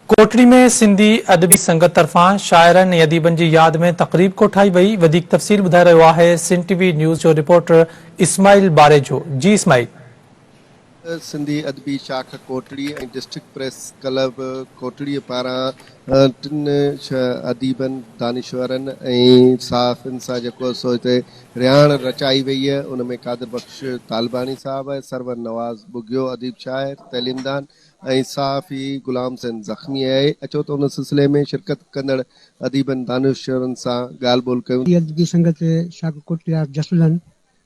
कोटड़ी में सिंधी अदबी संगत तरफां शायरनि ऐं अदीबनि जी यादि में तक़रीब कोठाई वई। वधीक तफ़सील ॿुधाए रहियो आहे सिन टीवी न्यूज़ जो रिपोर्टर इस्माइल बारेजो। जी इस्माइल। सिंधी अदबी शाख कोटड़ी ऐं डिस्ट्रिक्ट प्रेस क्लब कोटड़ी पारां टिन अदीबनि दानिश्वरनि ऐं सहाफ़ियुनि सां जेको सो हिते रिहाण रचाई वई आहे। उन में कादिर बख़्श तालिबानी साहब, सरवर नवाज़ बुगियो अदीब शाइर तइलीमदान ऐं सहाफ़ी गुलाम हुसैन ज़ख़्मी आहे। अचो त उन सिलसिले में शिरकत कंदड़ अदीबनि दानिश्वरनि सां ॻाल्हि ॿोल कयूं। अदबी संगत शाख कोटड़ी जसुलन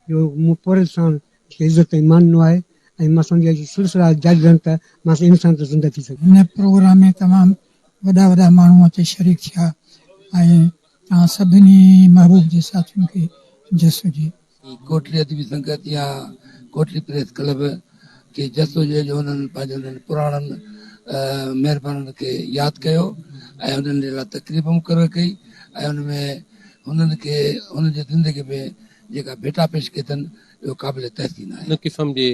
जो मूं पोरे सां इज़त ऐं माननो आहे ऐं मां सम्झी सिलसिला जारी रहनि त मां इंसान त ज़िंदा थी सघां। हिन प्रोग्राम में तमामु वॾा वॾा माण्हू अची शरीक थिया ऐं तव्हां सभिनी महबूब जे साथियुनि खे जस हुजे। कोटड़ी अदबी संगत या कोटड़ी प्रेस क्लब के जस हुजे जो हुननि पंहिंजनि पुराणनि महिरबाननि खे यादि कयो ऐं हुननि जे लाइ तकरीब मुक़ररु कई ऐं हुनमें हुननि खे हुननि जी ज़िंदगी में जेका भेटा पेश कई अथनि उहो क़ाबिल तहसीन आहे। इन क़िस्म जे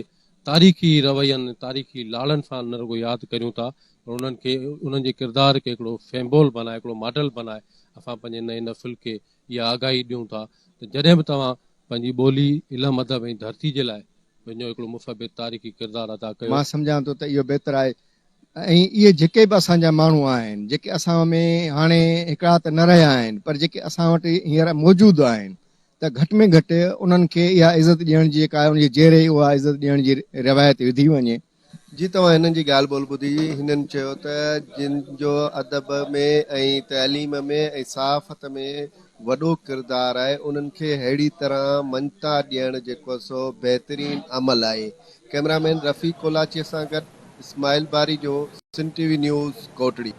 तारीख़ी रवैयनि तारीख़ी लाड़नि सां न रुगो यादि करियूं था पर उन्हनि खे उन्हनि जे किरदार खे हिकिड़ो फेम्बोल बनाए, हिकिड़ो मॉडल बनाए असां पंहिंजे नए नस्ल खे इहा आगाही ॾियूं था त जॾहिं बि तव्हां पंहिंजी ॿोली इल्मु अदब ऐं धरती जे लाइ पंहिंजो हिकिड़ो मुफ़बित तारीख़ी किरदारु अदा कयो। मां सम्झां थो त इहो बहितरु आहे ऐं इहे जेके बि असांजा माण्हू आहिनि जेके असां में हाणे हिकिड़ा त न रहिया आहिनि पर जेके असां वटि हींअर मौजूदु आहिनि त घटि में घटि उन्हनि खे इहा इज़त ॾियण जी जेका आहे उनजी जहिड़े उहा इज़त ॾियण जी रिवायत विधी वञे। जी तव्हां हिननि जी ॻाल्हि ॿोल ॿुधी। हिननि चयो त जिन जो अदब में ऐं तइलीम में ऐं सहाफ़त में वॾो किरदारु आहे उन्हनि खे अहिड़ी तरह मञता ॾियणु जेको सो बहितरीन अमल आहे। कैमरामैन रफ़ी कोलाचीअ सां गॾु इस्माइल बारी जो सिन टीवी न्यूज़ कोटड़ी।